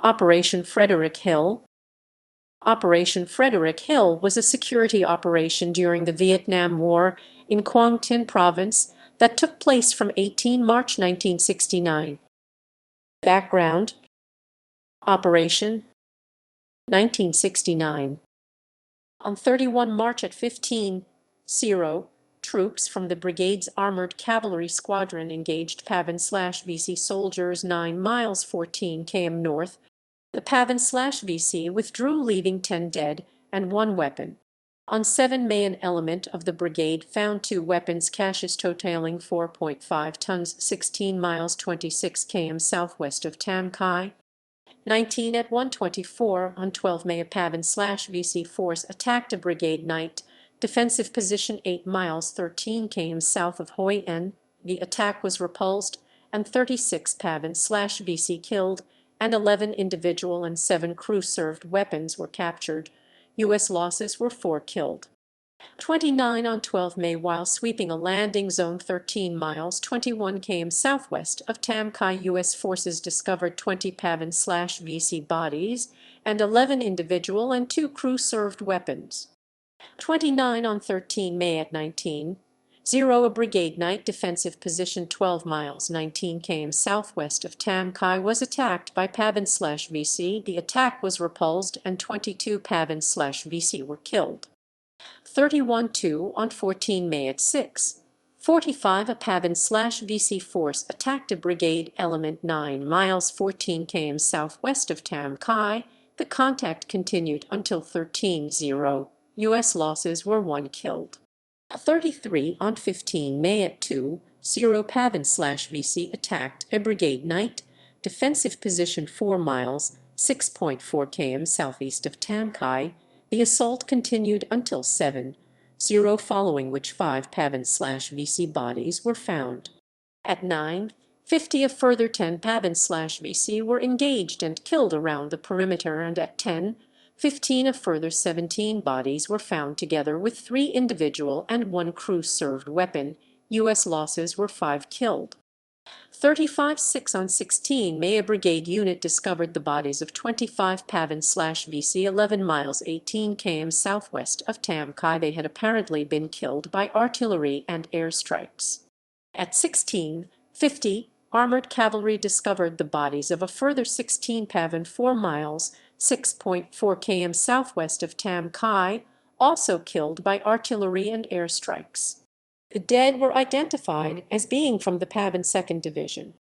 Operation Frederick Hill. Operation Frederick Hill was a security operation during the Vietnam War in Quang Tin Province that took place from 18 March 1969. Background: Operation 1969. On 31 March at 15:00, troops from the brigade's armored cavalry squadron engaged Pavan/VC soldiers 9 miles 14 km north. The Pavan/VC withdrew, leaving 10 dead and 1 weapon. On 7 May, an element of the brigade found 2 weapons caches totaling 4.5 tons 16 miles 26 km southwest of Tam Khai. 19 at 1:24 on 12 May, a Pavan/VC force attacked a brigade night defensive position 8 miles 13 km south of Hoi An. The attack was repulsed and 36 Pavan/VC killed, and 11 individual and 7 crew-served weapons were captured. U.S. losses were 4 killed. 29 on 12 May, while sweeping a landing zone 13 miles 21 km southwest of Tam Khai, U.S. forces discovered 20 Pavan/VC bodies and 11 individual and 2 crew-served weapons. 29 on 13 May at 19:00, a brigade night defensive position 12 miles 19 km southwest of Tam Khai was attacked by Pavan/VC. The attack was repulsed and 22 Pavan/VC were killed. 31-2 on 14 May at 6:45, a Pavan/VC force attacked a brigade element 9 miles 14 km southwest of Tam Khai. The contact continued until 13:00. U.S. losses were 1 killed. 33 on 15 May at 2:00, Pavan/VC attacked a brigade night defensive position 4 miles 6.4 km southeast of Tam Khai. The assault continued until 7:00, following which 5 Pavan/VC bodies were found. At 9:50, a further 10 Pavan/VC were engaged and killed around the perimeter, and at 10:15 a further 17 bodies were found together with 3 individual and 1 crew-served weapon. U.S. losses were 5 killed. 35-6 on 16 May, a brigade unit discovered the bodies of 25 Pavan/VC 11 miles 18 km southwest of Tam Khai. They had apparently been killed by artillery and airstrikes. At 16:50, armored cavalry discovered the bodies of a further 16 Pavan 4 miles 6.4 km southwest of Tam Khai, also killed by artillery and airstrikes. The dead were identified as being from the Pavan 2nd Division.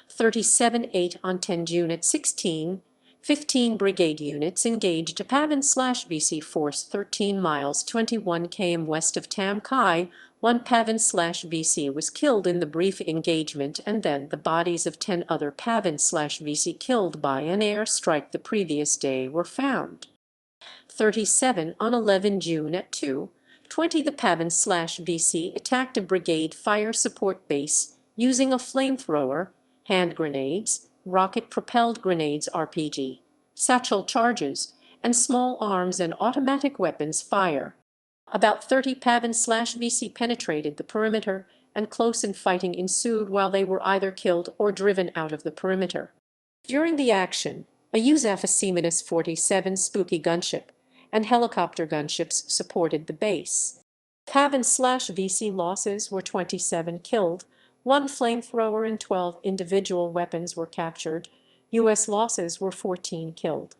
37-8 on 10 June at 16:15, brigade units engaged a Pavan/VC force 13 miles 21 km west of Tam Khai. 1 Pavan/VC was killed in the brief engagement, and then the bodies of 10 other Pavan/VC killed by an airstrike the previous day were found. 37 on 11 June at 2:20, the Pavan/VC attacked a brigade fire support base using a flamethrower, hand grenades, rocket-propelled grenades RPG, satchel charges, and small arms and automatic weapons fire. About 30 Pavan/VC penetrated the perimeter, and close-in fighting ensued while they were either killed or driven out of the perimeter. During the action, a USAF 47 Spooky gunship and helicopter gunships supported the base. Pavan/VC losses were 27 killed, 1 flamethrower and 12 individual weapons were captured. U.S. losses were 14 killed.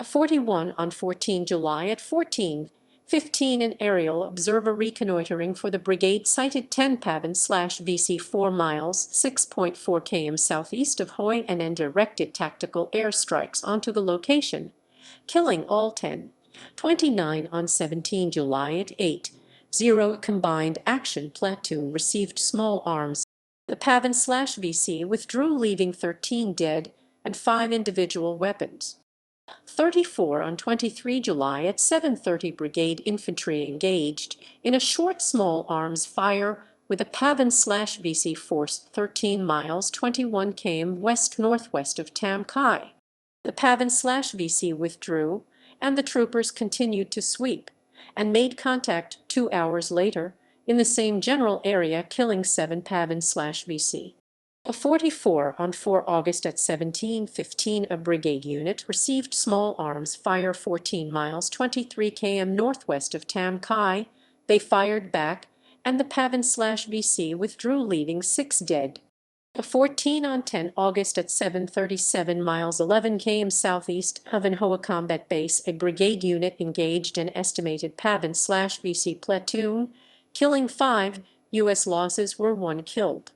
41 on 14 July at 14:15, an aerial observer reconnoitering for the brigade sighted 10 Pavan/VC 4 miles 6.4 km southeast of Hoi An and directed tactical airstrikes onto the location, killing all 10. 29 on 17 July at 8:00, a combined action platoon received small arms. The Pavan/VC withdrew, leaving 13 dead and 5 individual weapons. 34 on 23 July at 7:30, brigade infantry engaged in a short small arms fire with a Pavan/VC force 13 miles 21 km west-northwest of Tam Khai. The Pavan/VC withdrew, and the troopers continued to sweep, and made contact 2 hours later in the same general area, killing 7 Pavan/VC. A 44 on 4 August at 17:15, a brigade unit received small arms fire 14 miles 23 km northwest of Tam Kai. They fired back, and the Pavan/VC withdrew, leaving 6 dead. A 14 on 10 August at 7:37 miles 11 km southeast of Anhoa Combat Base, a brigade unit engaged an estimated Pavan/VC platoon, killing 5. U.S. losses were 1 killed.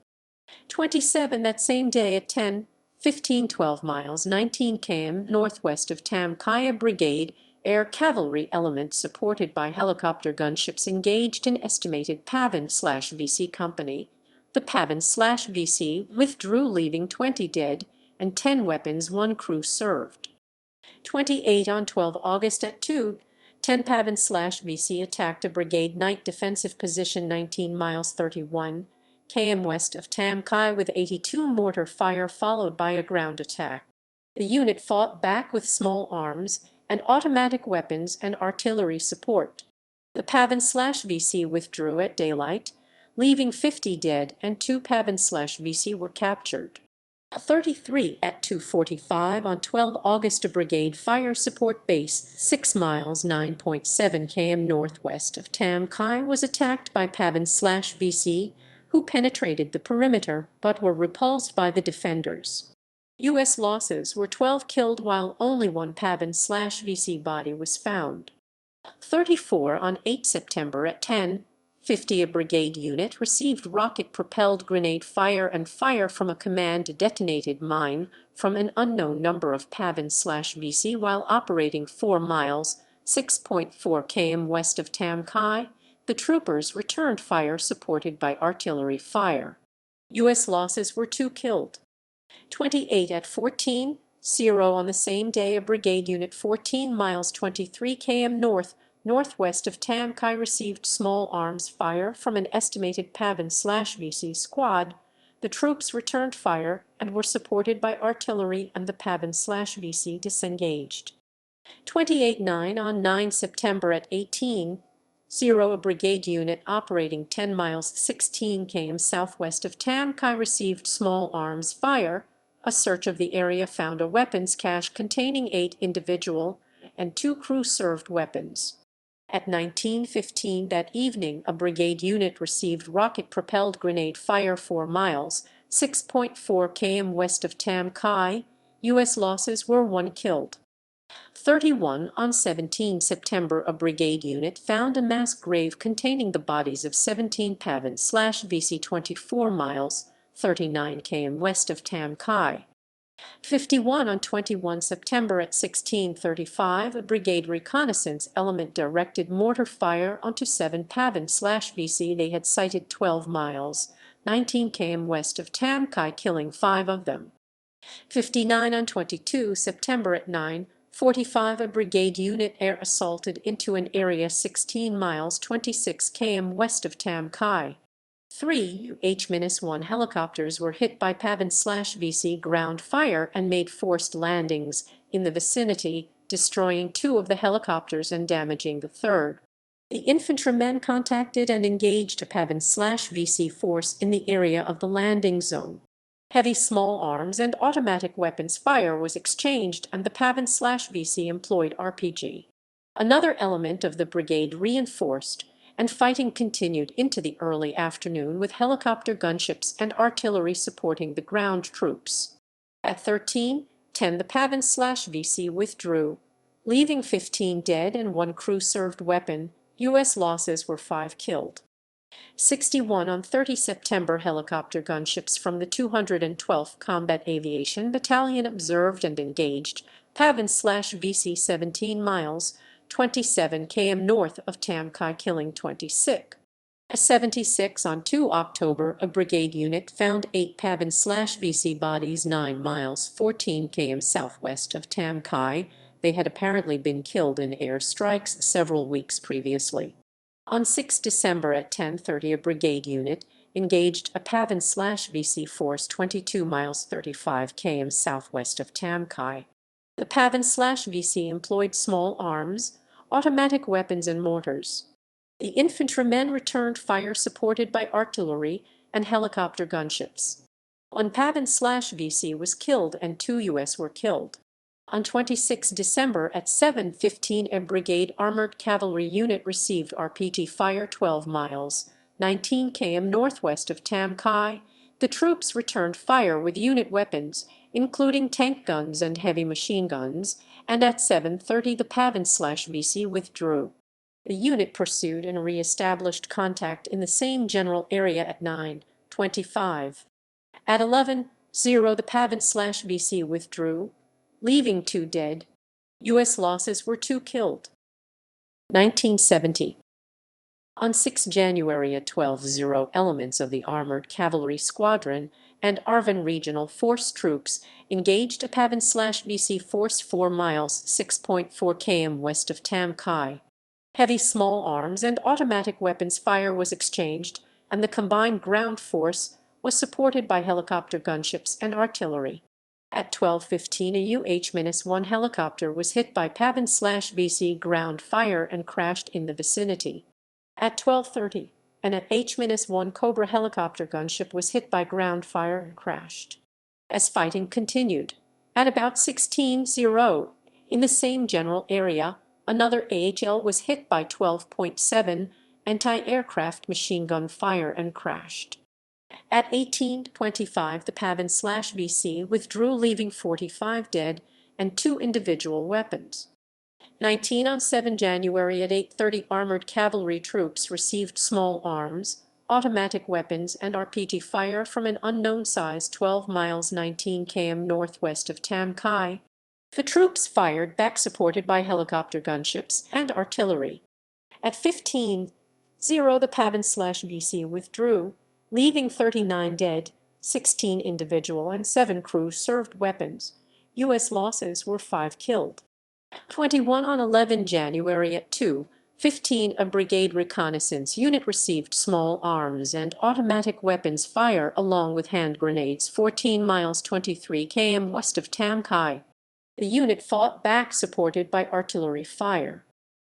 27 that same day at 10:15 12 miles 19 km northwest of Tam Kaya, brigade air cavalry element supported by helicopter gunships engaged an estimated Pavan/VC company. The Pavan/VC withdrew, leaving 20 dead and 10 weapons, 1 crew served. 28 on 12 August at 2:10, Pavan/VC attacked a brigade night defensive position 19 miles 31 km west of Tam Kai with 82 mortar fire, followed by a ground attack. The unit fought back with small arms and automatic weapons and artillery support. The Pavan/VC withdrew at daylight, leaving 50 dead, and 2 Pavan/VC were captured. 33 at 2:45 on 12 August, a brigade fire support base 6 miles 9.7 km northwest of Tam Kai was attacked by Pavan/VC, who penetrated the perimeter but were repulsed by the defenders. U.S. losses were 12 killed, while only 1 Pavan/VC body was found. 34 on 8 September at 10:50, a brigade unit received rocket-propelled grenade fire and fire from a command-detonated mine from an unknown number of Pavan/VC while operating 4 miles 6.4 km west of Tam Kai. The troopers returned fire supported by artillery fire. U.S. losses were 2 killed. 28 at 14:00 on the same day, a brigade unit 14 miles 23 km northwest of Tam Kai received small arms fire from an estimated Pavan/VC squad. The troops returned fire and were supported by artillery, and the Pavan/VC disengaged. 28-9 on 9 September at 18:00, a brigade unit operating 10 miles 16 km southwest of Tam Kai received small arms fire. A search of the area found a weapons cache containing 8 individual and 2 crew-served weapons. At 19:15 that evening, a brigade unit received rocket-propelled grenade fire 4 miles 6.4 km west of Tam Kai. U.S. losses were 1 killed. 31 on 17 September, a brigade unit found a mass grave containing the bodies of 17 Pavan/VC 24 miles 39 km west of Tam Kai. 51 on 21 September at 16:35, a brigade reconnaissance element directed mortar fire onto 7 Pavan/VC. They had sighted 12 miles 19 km west of Tam Kai, killing 5 of them. 59 on 22 September at 9:45, a brigade unit air assaulted into an area 16 miles 26 km west of Tam Kai. 3 UH-1 helicopters were hit by Pavan/VC ground fire and made forced landings in the vicinity, destroying 2 of the helicopters and damaging the third. The infantrymen contacted and engaged a Pavan/VC force in the area of the landing zone. Heavy small arms and automatic weapons fire was exchanged, and the Pavan/VC employed RPG. Another element of the brigade reinforced, and fighting continued into the early afternoon with helicopter gunships and artillery supporting the ground troops. At 13:10, the Pavan/VC withdrew, leaving 15 dead and 1 crew-served weapon. U.S. losses were 5 killed. 61 on 30 September, helicopter gunships from the 212th Combat Aviation Battalion observed and engaged Pavan/VC 17 miles 27 km north of Tam Kai, killing 26. At 76 on 2 October, a brigade unit found 8 Pavan/VC bodies 9 miles 14 km southwest of Tam Kai. They had apparently been killed in air strikes several weeks previously. On 6 December at 10:30, a brigade unit engaged a Pavan/VC force 22 miles 35 km southwest of Tam Kai. The Pavan/VC employed small arms, automatic weapons, and mortars. The infantrymen returned fire supported by artillery and helicopter gunships. One Pavan/VC was killed and 2 U.S. were killed. On 26 December at 7:15 a brigade armored cavalry unit received RPG fire 12 miles, 19 km northwest of Tam Kai. The troops returned fire with unit weapons, including tank guns and heavy machine guns, and at 7:30 the Pavan/VC withdrew. The unit pursued and re-established contact in the same general area at 9:25. At 11:00 the Pavan/VC withdrew, leaving 2 dead. U.S. losses were 2 killed. 1970. On 6 January at 12:00 elements of the Armored Cavalry Squadron and Arvin Regional Force troops engaged a Pavan/VC force 4 miles 6.4 km west of Tam Kai. Heavy small arms and automatic weapons fire was exchanged, and the combined ground force was supported by helicopter gunships and artillery. At 12:15 a UH-1 helicopter was hit by Pavan/VC ground fire and crashed in the vicinity. At 12:30, an H-1 Cobra helicopter gunship was hit by ground fire and crashed. As fighting continued, at about 16:00, in the same general area, another AHL was hit by 12.7 anti-aircraft machine gun fire and crashed. At 18:25 the Pavan/VC withdrew, leaving 45 dead and 2 individual weapons. 19 On 7 January at 8:30 armored cavalry troops received small arms, automatic weapons and RPG fire from an unknown size 12 miles 19 km northwest of Tam Kai. The troops fired back supported by helicopter gunships and artillery. At 15:00 the Pavan/VC withdrew, leaving 39 dead, 16 individual and 7 crew-served weapons. U.S. losses were 5 killed. 21 On 11 January at 2:15 a brigade reconnaissance unit received small arms and automatic weapons fire along with hand grenades 14 miles 23 km west of Tam Kai. The unit fought back supported by artillery fire.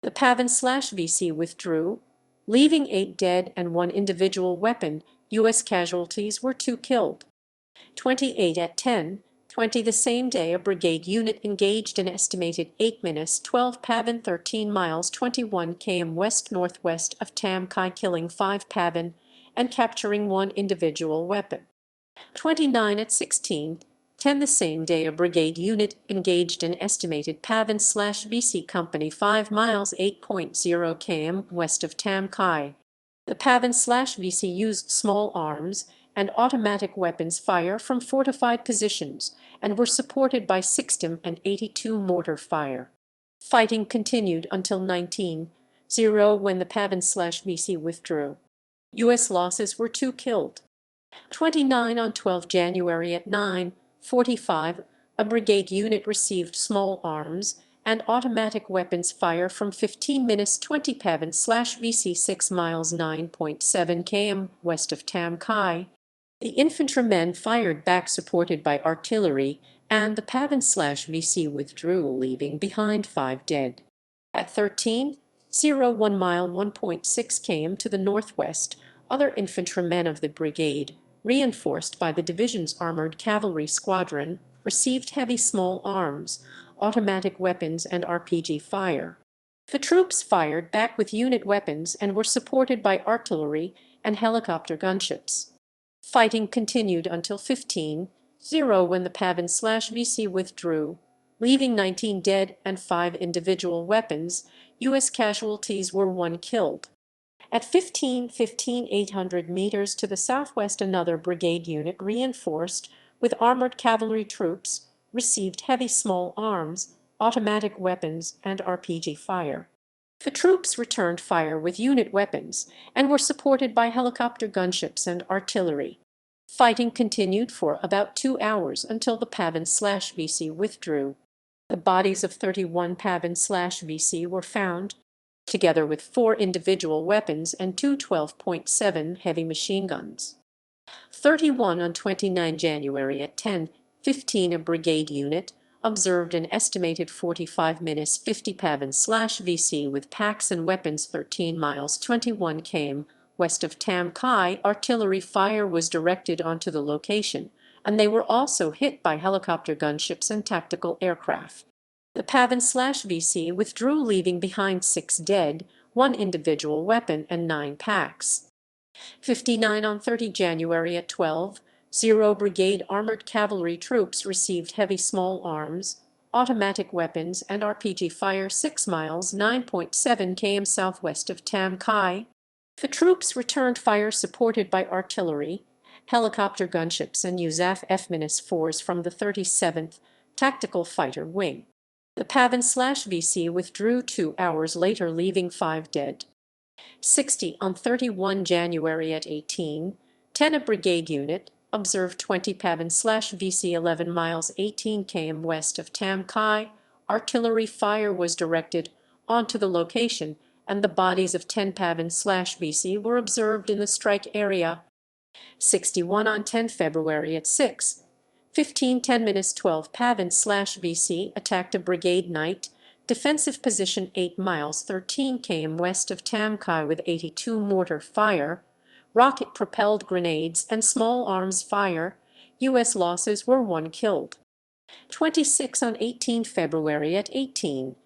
The Pavan/VC withdrew, leaving 8 dead and 1 individual weapon. U.S. casualties were 2 killed. 28 At 10:20 the same day a brigade unit engaged an estimated 8-12 Pavan 13 miles 21 km west-northwest of Tam Kai, killing 5 Pavan and capturing 1 individual weapon. 29 At 16:10 the same day a brigade unit engaged an estimated Pavan/VC company 5 miles 8.0 km west of Tam Kai. The Pavan/VC used small arms and automatic weapons fire from fortified positions and were supported by 6 and 82 mortar fire. Fighting continued until 19:00 when the Pavan/VC withdrew. U.S. losses were 2 killed. 29 On 12 January at 9:45 a brigade unit received small arms and automatic weapons fire from 15-20 Pavan/VC 6 miles 9.7 km west of Tam Kai. The infantrymen fired back supported by artillery, and the Pavan/VC withdrew, leaving behind 5 dead. At 13:00 1 mile 1.6 km to the northwest, other infantrymen of the brigade, reinforced by the division's armored cavalry squadron, received heavy small arms, automatic weapons and RPG fire. The troops fired back with unit weapons and were supported by artillery and helicopter gunships. Fighting continued until 15:00 when the Pavan/VC withdrew, leaving 19 dead and 5 individual weapons. U.S. casualties were 1 killed. At 15:15 800 meters to the southwest another brigade unit reinforced with armored cavalry troops received heavy small arms, automatic weapons and RPG fire. The troops returned fire with unit weapons and were supported by helicopter gunships and artillery. Fighting continued for about 2 hours until the Pavan/VC withdrew. The bodies of 31 Pavan/VC were found, together with 4 individual weapons and 2 12.7 heavy machine guns. 31 On 29 January at 10:15 a brigade unit observed an estimated 45-50 Pavan/VC with packs and weapons 13 miles 21 km west of Tam Kai. Artillery fire was directed onto the location, and they were also hit by helicopter gunships and tactical aircraft. The Pavan/VC withdrew, leaving behind 6 dead, 1 individual weapon, and 9 packs. 59 on 30 January at 12:00, Brigade Armored Cavalry troops received heavy small arms, automatic weapons, and RPG fire 6 miles 9.7 km southwest of Tam Kai. The troops returned fire supported by artillery, helicopter gunships, and USAF F-4s from the 37th Tactical Fighter Wing. The Pavan/VC withdrew 2 hours later, leaving 5 dead. 60 on 31 January at 18:10, a brigade unit observed 20 Pavan/VC 11 miles 18 km west of Tam Kai. Artillery fire was directed onto the location, and the bodies of 10 Pavan/VC were observed in the strike area. 61 on 10 February at 6:15 12 Pavan/VC attacked a brigade night defensive position 8 miles 13 km west of Tam Kai with 82 mortar fire, rocket-propelled grenades, and small arms fire. U.S. losses were 1 killed. 26 on 18 February at 18:00,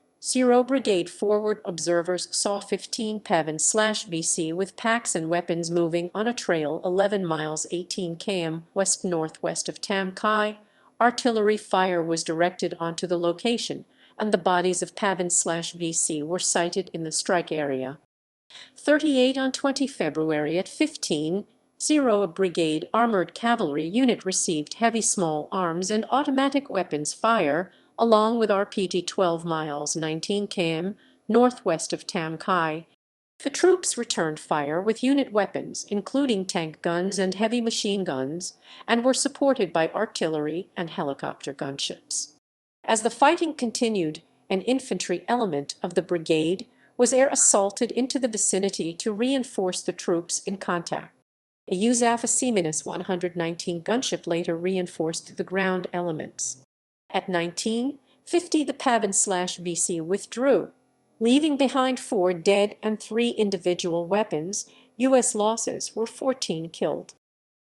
Brigade forward observers saw 15 Pavan/VC with packs and weapons moving on a trail 11 miles 18 km west-northwest of Tam Kai. Artillery fire was directed onto the location, and the bodies of Pavan/VC were sighted in the strike area. 38 on 20 February at 15:00, a brigade armored cavalry unit received heavy small arms and automatic weapons fire, along with RPG 12 miles 19 km northwest of Tam Kai. The troops returned fire with unit weapons, including tank guns and heavy machine guns, and were supported by artillery and helicopter gunships. As the fighting continued, an infantry element of the brigade was air assaulted into the vicinity to reinforce the troops in contact. A USAF C-119 gunship later reinforced the ground elements. At 19:50, the Pavan/VC withdrew, leaving behind 4 dead and 3 individual weapons. U.S. losses were 14 killed.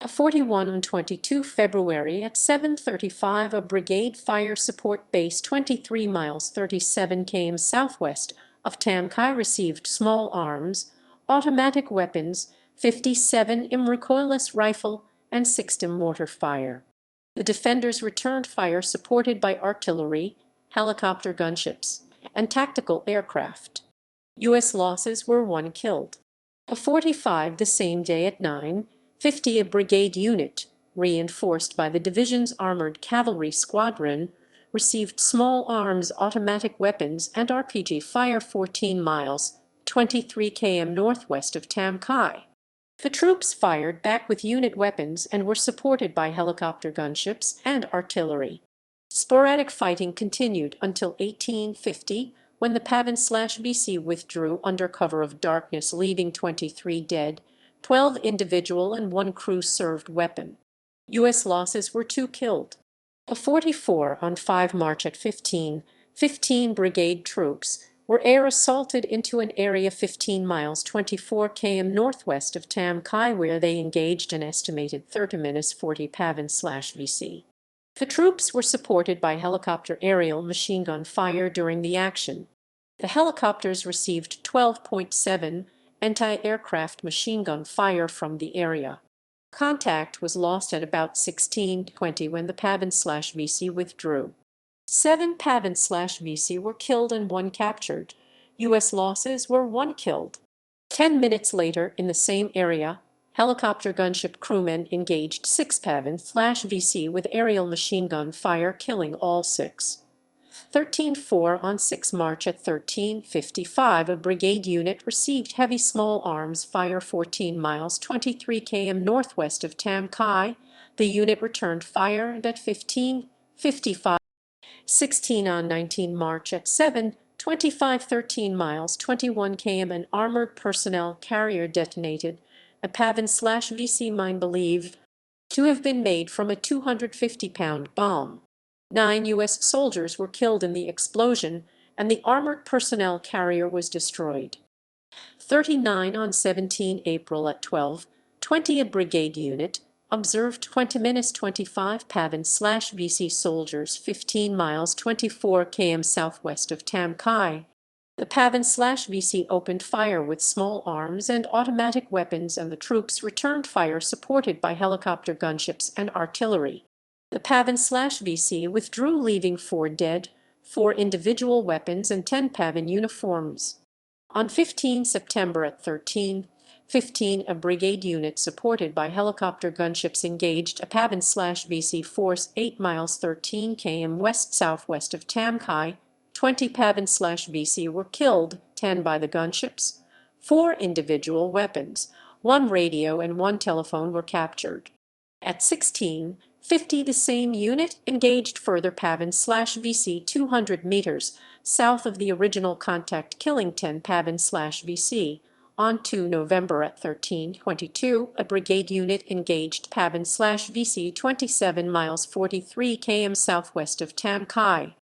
41 on 22 February at 7:35, a brigade fire support base 23 miles 37 km southwest of Tam Kai received small arms, automatic weapons, 57 recoilless rifle, and 60 mortar fire. The defenders returned fire supported by artillery, helicopter gunships, and tactical aircraft. U.S. losses were 1 killed. 45 the same day at 9:50, a brigade unit, reinforced by the division's armored cavalry squadron, received small arms, automatic weapons, and RPG fire 14 miles 23 km northwest of Tam Kai. The troops fired back with unit weapons and were supported by helicopter gunships and artillery. Sporadic fighting continued until 18:50, when the Pavan/VC withdrew under cover of darkness, leaving 23 dead, 12 individual and 1 crew-served weapon. U.S. losses were 2 killed. 44 on 5 March at 15:15, brigade troops were air assaulted into an area 15 miles 24 km northwest of Tam Kai, where they engaged an estimated 30-40 Pavan/VC. The troops were supported by helicopter aerial machine gun fire during the action. The helicopters received 12.7 anti-aircraft machine gun fire from the area. Contact was lost at about 16:20 when the Pavan/VC withdrew. 7 Pavan/VC were killed and 1 captured. U.S. losses were 1 killed. 10 minutes later, in the same area, helicopter gunship crewmen engaged 6 Pavan/VC with aerial machine gun fire, killing all 6. 13-4 on 6 March at 13:55, a brigade unit received heavy small arms fire 14 miles 23 km northwest of Tam Kai. The unit returned fire, and at 15:55, 16 on 19 March at 7:25, 13 miles 21 km, an armored personnel carrier detonated a Pavan/VC mine believed to have been made from a 250-pound bomb. 9 U.S. soldiers were killed in the explosion, and the armored personnel carrier was destroyed. 39 on 17 April at 12:20, a brigade unit, Observed 20 minutes 25 Pavan/VC soldiers 15 miles 24 km southwest of Tam Kai. The Pavan/VC opened fire with small arms and automatic weapons, and the troops returned fire supported by helicopter gunships and artillery. The Pavan/VC withdrew, leaving 4 dead, 4 individual weapons, and 10 Pavan uniforms. On 15 September at 13:15, a brigade unit supported by helicopter gunships engaged a Pavan/VC force 8 miles 13 km west-southwest of Tam Kai. 20 Pavan/VC were killed, 10 by the gunships. 4 individual weapons, 1 radio and 1 telephone were captured. At 16:50, the same unit engaged further Pavan/VC 200 meters south of the original contact, killing 10 Pavan/VC. On 2 November at 13:22, a brigade unit engaged Pavan/VC 27 miles 43 km southwest of Tam Kai.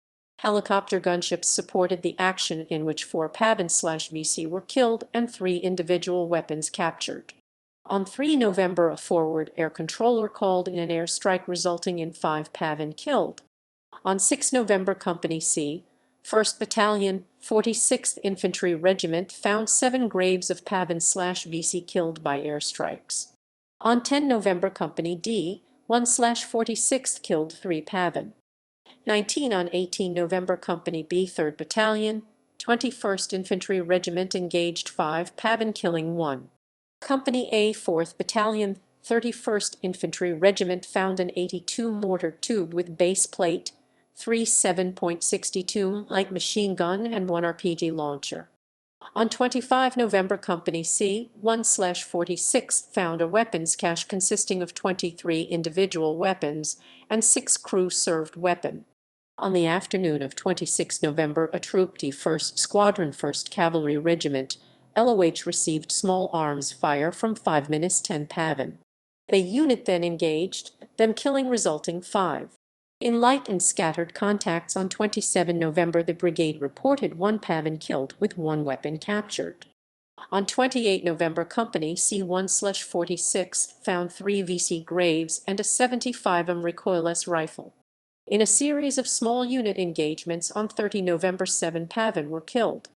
Helicopter gunships supported the action, in which 4 Pavan/VC were killed and 3 individual weapons captured. On 3 November, a forward air controller called in an airstrike, resulting in 5 Pavan killed. On 6 November, Company C, 1st Battalion, 46th Infantry Regiment found 7 graves of Pavan/VC killed by airstrikes. On 10 November, Company D, 1/46th killed 3 Pavan. 19 On 18 November, Company B, 3rd Battalion, 21st Infantry Regiment engaged 5 Pavan, killing 1. Company A, 4th Battalion, 31st Infantry Regiment found an 82 mortar tube with base plate, 3 7.62 light machine gun, and 1 RPG launcher. On 25 November, Company C, 1/46th found a weapons cache consisting of 23 individual weapons and 6 crew-served weapons. On the afternoon of 26 November, a Troop D 1st Squadron 1st Cavalry Regiment LOH received small arms fire from 5-10 Pavan. The unit then engaged them, killing resulting 5. In light and scattered contacts on 27 November, the brigade reported 1 Pavan killed with 1 weapon captured. On 28 November, Company C 1/46 found 3 VC graves and a 75mm recoilless rifle. In a series of small unit engagements on 30 November, 7 Pavan were killed.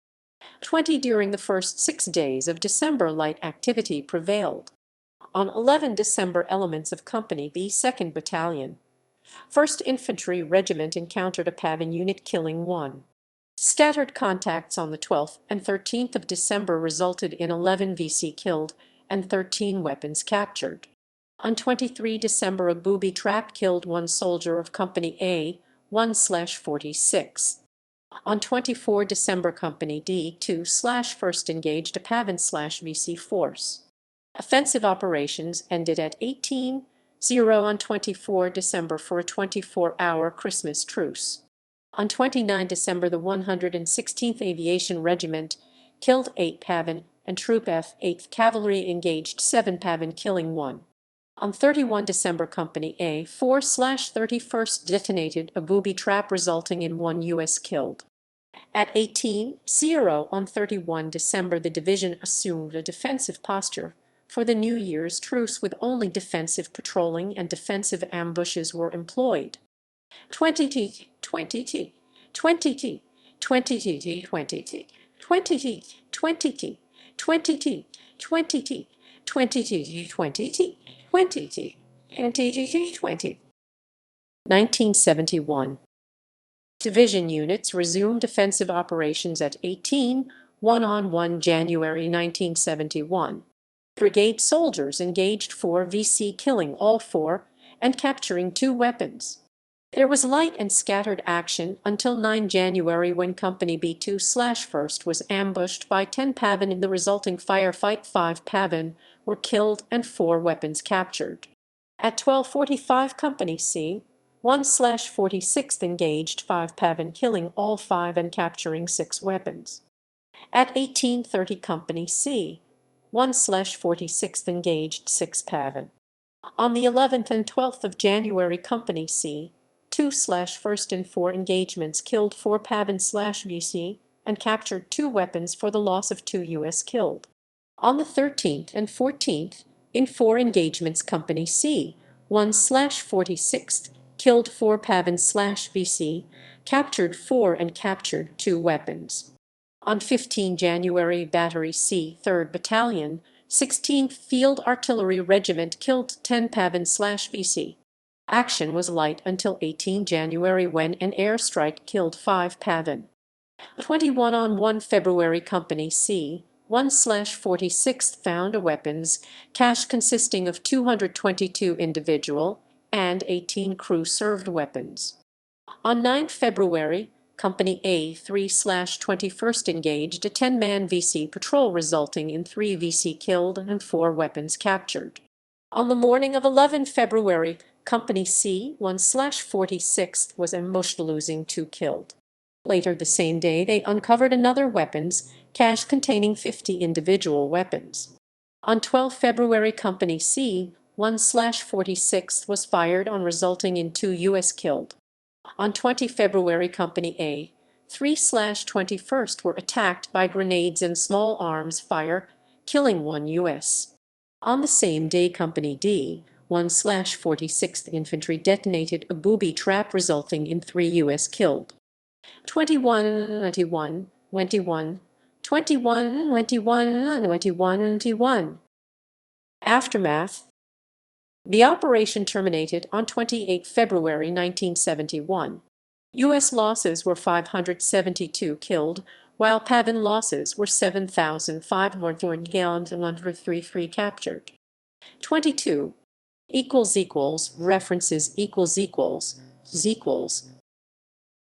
20 During the first 6 days of December, light activity prevailed. On 11 December, elements of Company B, 2nd Battalion, 1st Infantry Regiment encountered a Pavan unit, killing 1. Scattered contacts on the 12th and 13th of December resulted in 11 VC killed and 13 weapons captured. On 23 December, a booby trap killed 1 soldier of Company A, 1/46. On 24 December, Company D, 2/1st engaged a Pavan/VC force. Offensive operations ended at 18:00 on 24 December for a 24-hour Christmas truce. On 29 December, the 116th Aviation Regiment killed 8 Pavan, and Troop F, 8th Cavalry engaged 7 Pavan, killing 1. On 31 December, Company A, 4/31st detonated a booby trap, resulting in 1 U.S. killed. At 18:00 on 31 December, the division assumed a defensive posture for the New Year's truce, with only defensive patrolling and defensive ambushes were employed. 20T, 20T, 20T, 20T, 20T, 20T, 20T, 20T, 20T, 20T, 20T, 20T, NTT 20. 1971. Division units resumed offensive operations at 18:01 on 1 January 1971. Brigade soldiers engaged 4 VC, killing all 4 and capturing 2 weapons. There was light and scattered action until 9 January, when Company B 2/1st was ambushed by 10 Pavan. In the resulting firefight, 5 Pavan were killed and 4 weapons captured. At 12:45, Company C 1/46th engaged 5 Pavan, killing all 5 and capturing 6 weapons. At 18:30, Company C 1/46th engaged 6 Pavan. On the 11th and 12th of January, Company C 2/1st and 4 engagements killed 4 Pavan/VC and captured 2 weapons, for the loss of 2 U.S. killed. On the 13th and 14th, In 4 engagements, Company C, 1/46th, killed 4 Pavan/VC, captured 4 and captured 2 weapons. On 15 January, Battery C, 3rd Battalion, 16th Field Artillery Regiment killed 10 Pavan/VC. Action was light until 18 January when an airstrike killed 5 Pavan. 21 on 1 February, Company C, 1/46th found a weapons cache consisting of 222 individual and 18 crew-served weapons. On 9 February, Company A, 3/21st engaged a 10-man VC patrol resulting in 3 VC killed and 4 weapons captured. On the morning of 11 February, Company C, 1/46th was emotional, losing 2 killed. Later the same day, they uncovered another weapons cache containing 50 individual weapons. On 12 February, Company C, 1/46th was fired on, resulting in 2 U.S. killed. On 20 February, Company A, 3/21st were attacked by grenades and small arms fire, killing 1 U.S. On the same day, Company D, 1/46th Infantry detonated a booby trap resulting in 3 U.S. killed. 21. Aftermath. The operation terminated on 28 February 1971. U.S. losses were 572 killed, while Pavan losses were 7,533 captured. 22. References